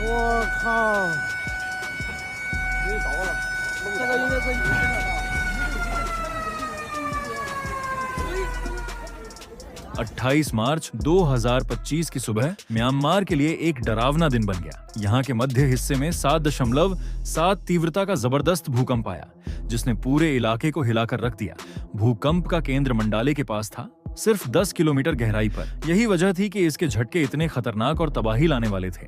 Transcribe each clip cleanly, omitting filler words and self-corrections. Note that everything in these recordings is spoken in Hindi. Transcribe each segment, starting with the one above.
我靠！这着了，这个应该是。28 मार्च 2025 की सुबह म्यांमार के लिए एक डरावना दिन बन गया। यहाँ के मध्य हिस्से में 7.7 तीव्रता का जबरदस्त भूकंप आया, जिसने पूरे इलाके को हिलाकर रख दिया। भूकंप का केंद्र मंडाले के पास था, सिर्फ 10 किलोमीटर गहराई पर। यही वजह थी कि इसके झटके इतने खतरनाक और तबाही लाने वाले थे।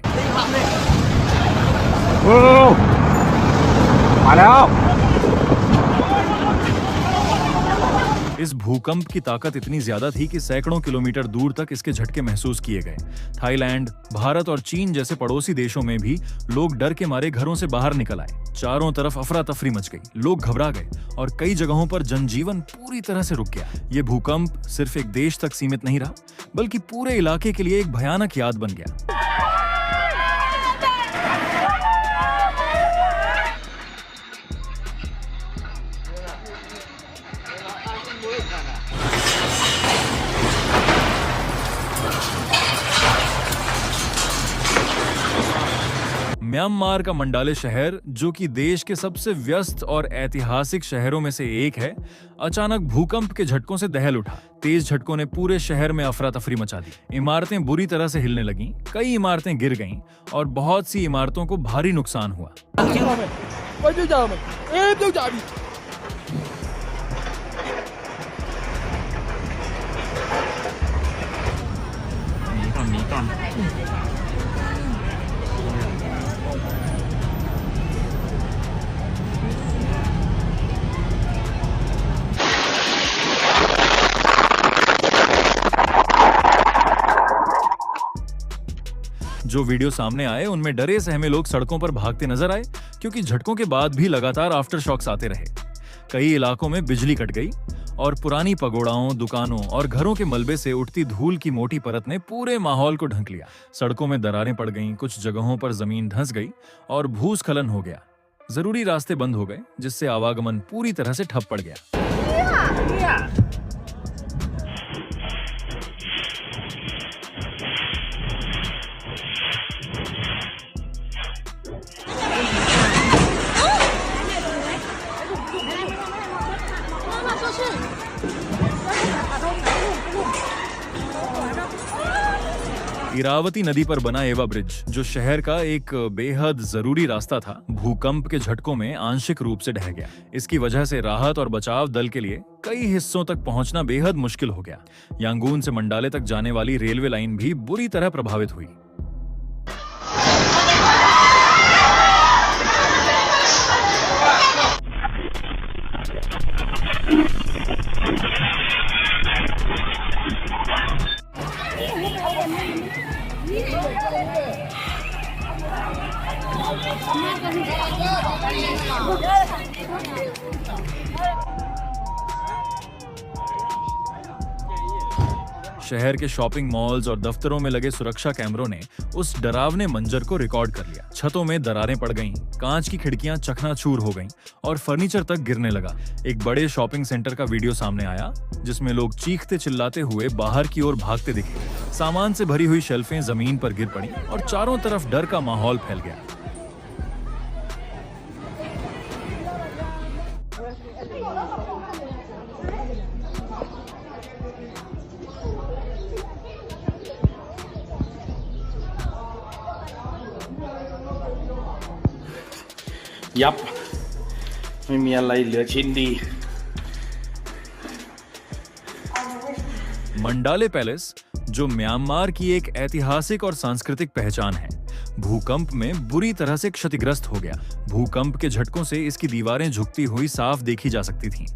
इस भूकंप की ताकत इतनी ज्यादा थी कि सैकड़ों किलोमीटर दूर तक इसके झटके महसूस किए गए। थाईलैंड, भारत और चीन जैसे पड़ोसी देशों में भी लोग डर के मारे घरों से बाहर निकल आए। चारों तरफ अफरा तफरी मच गई, लोग घबरा गए और कई जगहों पर जनजीवन पूरी तरह से रुक गया। ये भूकंप सिर्फ एक देश तक सीमित नहीं रहा, बल्कि पूरे इलाके के लिए एक भयानक याद बन गया। म्यांमार का मंडाले शहर, जो कि देश के सबसे व्यस्त और ऐतिहासिक शहरों में से एक है, अचानक भूकंप के झटकों से दहल उठा। तेज झटकों ने पूरे शहर में अफरा तफरी मचा दी। इमारतें बुरी तरह से हिलने लगीं, कई इमारतें गिर गईं और बहुत सी इमारतों को भारी नुकसान हुआ। जो वीडियो सामने आए उनमें डरे सहमे लोग सड़कों पर भागते नजर आए, क्योंकि झटकों के बाद भी लगातार आफ्टर शॉक्स आते रहे। कई इलाकों में बिजली कट गई और पुरानी पगोड़ाओं, दुकानों और घरों के मलबे से उठती धूल की मोटी परत ने पूरे माहौल को ढक लिया। सड़कों में दरारें पड़ गईं, कुछ जगहों पर जमीन धंस गई और भूस्खलन हो गया। जरूरी रास्ते बंद हो गए, जिससे आवागमन पूरी तरह से ठप पड़ गया। इरावती नदी पर बना एवा ब्रिज, जो शहर का एक बेहद जरूरी रास्ता था, भूकंप के झटकों में आंशिक रूप से ढह गया। इसकी वजह से राहत और बचाव दल के लिए कई हिस्सों तक पहुंचना बेहद मुश्किल हो गया। यांगून से मंडाले तक जाने वाली रेलवे लाइन भी बुरी तरह प्रभावित हुई। शहर के शॉपिंग मॉल्स और दफ्तरों में लगे सुरक्षा कैमरों ने उस डरावने मंजर को रिकॉर्ड कर लिया। छतों में दरारें पड़ गईं, कांच की खिड़कियां चकनाचूर हो गईं और फर्नीचर तक गिरने लगा। एक बड़े शॉपिंग सेंटर का वीडियो सामने आया, जिसमें लोग चीखते चिल्लाते हुए बाहर की ओर भागते दिखे। सामान से भरी हुई शेल्फें जमीन पर गिर पड़ी और चारों तरफ डर का माहौल फैल गया।ยับไม่มีอะไรเหลือชิ้นดี मंडाले पैलेस, जो म्यांमार की एक ऐतिहासिक और सांस्कृतिक पहचान है, भूकंप में बुरी तरह से क्षतिग्रस्त हो गया। भूकंप के झटकों से इसकी दीवारें झुकती हुई साफ देखी जा सकती थीं।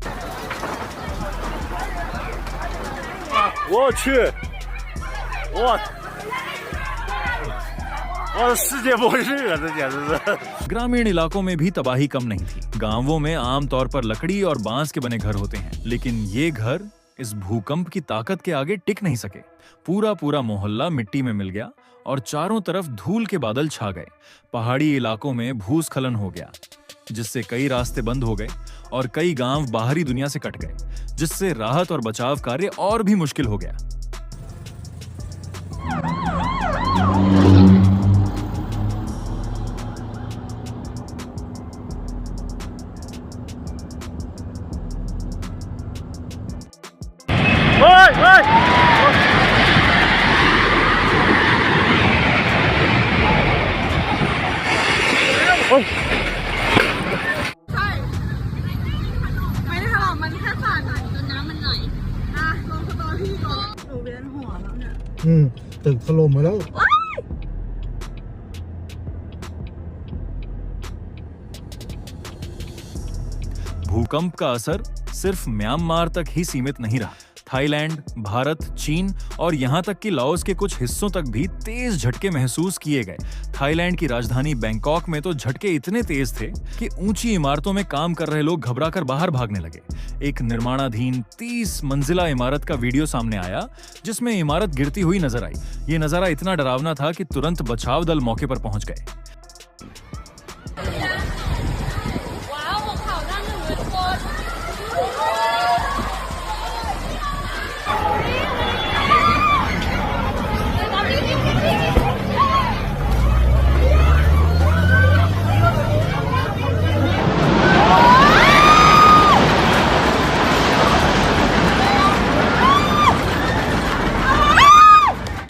ग्रामीण इलाकों में भी तबाही कम नहीं थी। गांवों में आमतौर पर लकड़ी और बांस के बने घर होते हैं, लेकिन ये घर इस भूकंप की ताकत के आगे टिक नहीं सके। पूरा मोहल्ला मिट्टी में मिल गया और चारों तरफ धूल के बादल छा गए। पहाड़ी इलाकों में भूस्खलन हो गया, जिससे कई रास्ते बंद हो गए और कई गांव बाहरी दुनिया से कट गए, जिससे राहत और बचाव कार्य और भी मुश्किल हो गया। भूकंप का असर सिर्फ म्यांमार तक ही सीमित नहीं रहा। थाईलैंड, भारत, चीन और यहाँ तक कि लाओस के कुछ हिस्सों तक भी तेज झटके महसूस किए गए। थाईलैंड की राजधानी बैंकॉक में तो झटके इतने तेज थे कि ऊंची इमारतों में काम कर रहे लोग घबराकर बाहर भागने लगे। एक निर्माणाधीन 30 मंजिला इमारत का वीडियो सामने आया जिसमें इमारत गिरती हुई नजर आई। ये नजारा इतना डरावना था कि तुरंत बचाव दल मौके पर पहुंच गए।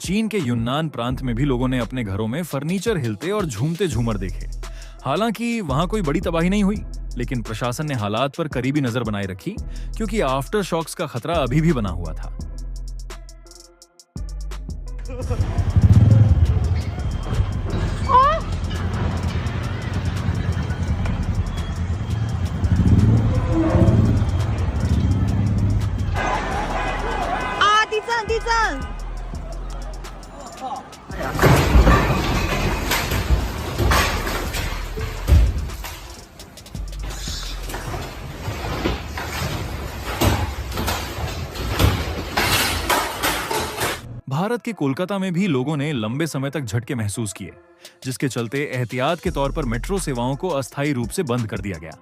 चीन के युन्नान प्रांत में भी लोगों ने अपने घरों में फर्नीचर हिलते और झूमते झूमर देखे। हालांकि वहां कोई बड़ी तबाही नहीं हुई, लेकिन प्रशासन ने हालात पर करीबी नजर बनाए रखी क्योंकि आफ्टर शॉक्स का खतरा अभी भी बना हुआ था। भारत के कोलकाता में भी लोगों ने लंबे समय तक झटके महसूस किए, जिसके चलते एहतियात के तौर पर मेट्रो सेवाओं को अस्थायी रूप से बंद कर दिया गया।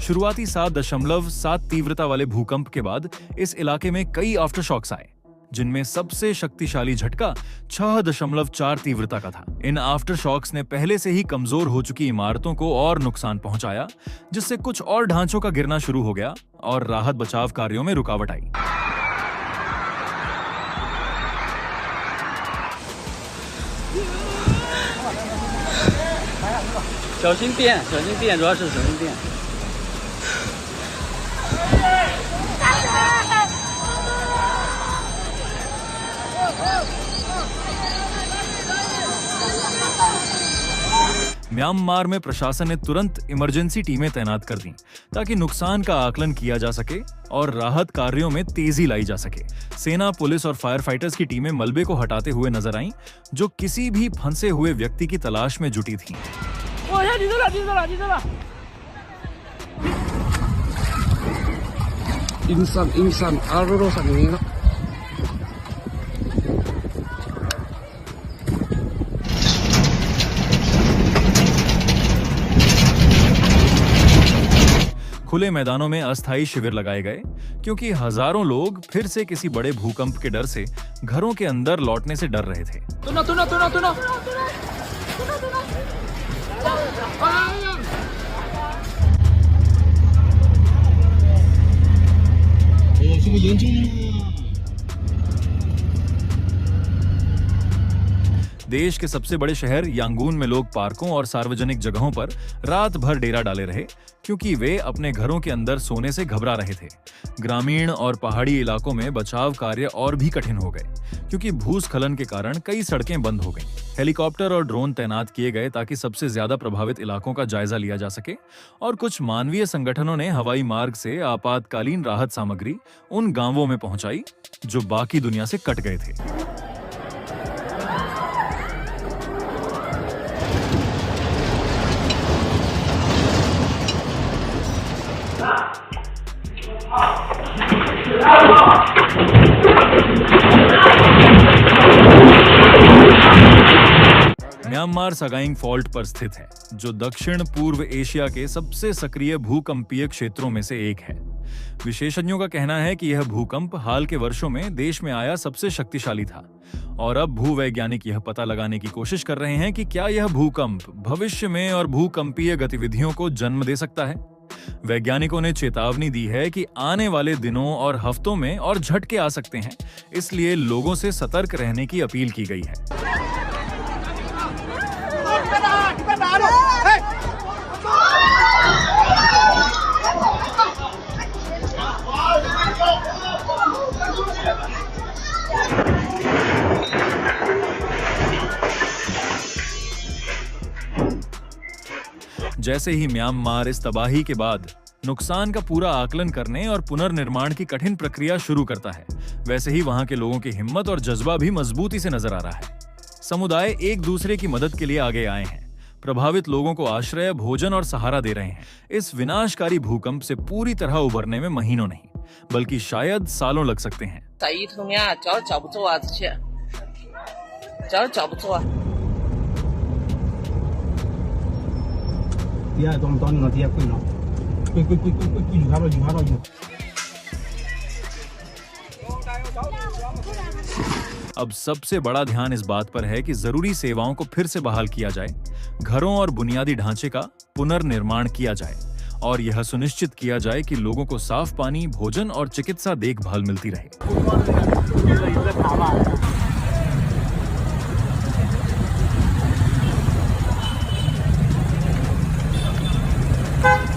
शुरुआती 7.7 तीव्रता वाले भूकंप के बाद इस इलाके में कई आफ्टरशॉक्स आए, जिनमें सबसे शक्तिशाली झटका 6.4 तीव्रता का था। इन आफ्टरशॉक्स ने पहले से ही कमजोर हो चुकी इमारतों को और नुकसान पहुंचाया, जिससे कुछ और ढांचों का गिरना शुरू हो गया और राहत बचाव कार्यों में रुकावट आई।小心电，小心电，主要是小心电。 म्यांमार में प्रशासन ने तुरंत इमरजेंसी टीमें तैनात कर दी ताकि नुकसान का आकलन किया जा सके और राहत कार्यों में तेजी लाई जा सके। सेना, पुलिस और फायर फाइटर्स की टीमें मलबे को हटाते हुए नजर आईं, जो किसी भी फंसे हुए व्यक्ति की तलाश में जुटी थीं। इंसान आरो सकनी खुले मैदानों में अस्थायी शिविर लगाए गए क्योंकि हजारों लोग फिर से किसी बड़े भूकंप के डर से घरों के अंदर लौटने से डर रहे थे। देश के सबसे बड़े शहर यांगून में लोग पार्कों और सार्वजनिक जगहों पर रात भर डेरा डाले रहे क्योंकि वे अपने घरों के अंदर सोने से घबरा रहे थे। ग्रामीण और पहाड़ी इलाकों में बचाव कार्य और भी कठिन हो गए क्योंकि भूस्खलन के कारण कई सड़कें बंद हो गईं। हेलीकॉप्टर और ड्रोन तैनात किए गए ताकि सबसे ज्यादा प्रभावित इलाकों का जायजा लिया जा सके और कुछ मानवीय संगठनों ने हवाई मार्ग से आपातकालीन राहत सामग्री उन गांवों में पहुंचाई जो बाकी दुनिया से कट गए थे। म्यांमार सगाइंग फॉल्ट पर स्थित है, जो दक्षिण पूर्व एशिया के सबसे सक्रिय भूकंपीय क्षेत्रों में से एक है। विशेषज्ञों का कहना है कि यह भूकंप हाल के वर्षों में देश में आया सबसे शक्तिशाली था और अब भूवैज्ञानिक यह पता लगाने की कोशिश कर रहे हैं कि क्या यह भूकंप भविष्य में और भूकंपीय गतिविधियों को जन्म दे सकता है। वैज्ञानिकों ने चेतावनी दी है कि आने वाले दिनों और हफ्तों में और झटके आ सकते हैं, इसलिए लोगों से सतर्क रहने की अपील की गई है। जैसे ही म्यांमार इस तबाही के बाद नुकसान का पूरा आकलन करने और पुनर्निर्माण की कठिन प्रक्रिया शुरू करता है, वैसे ही वहां के लोगों की हिम्मत और जज्बा भी मजबूती से नजर आ रहा है। समुदाय एक दूसरे की मदद के लिए आगे आए हैं, प्रभावित लोगों को आश्रय, भोजन और सहारा दे रहे हैं। इस विनाशकारी भूकंप से पूरी तरह उबरने में महीनों नहीं, बल्कि शायद सालों लग सकते हैं। 在一头面脚找不住啊，这些脚找不住啊。 底下装到那个底下跪了，跪อยู่ครับเราอยู่ अब सबसे बड़ा ध्यान इस बात पर है कि जरूरी सेवाओं को फिर से बहाल किया जाए, घरों और बुनियादी ढांचे का पुनर्निर्माण किया जाए और यह सुनिश्चित किया जाए कि लोगों को साफ पानी, भोजन और चिकित्सा देखभाल मिलती रहे।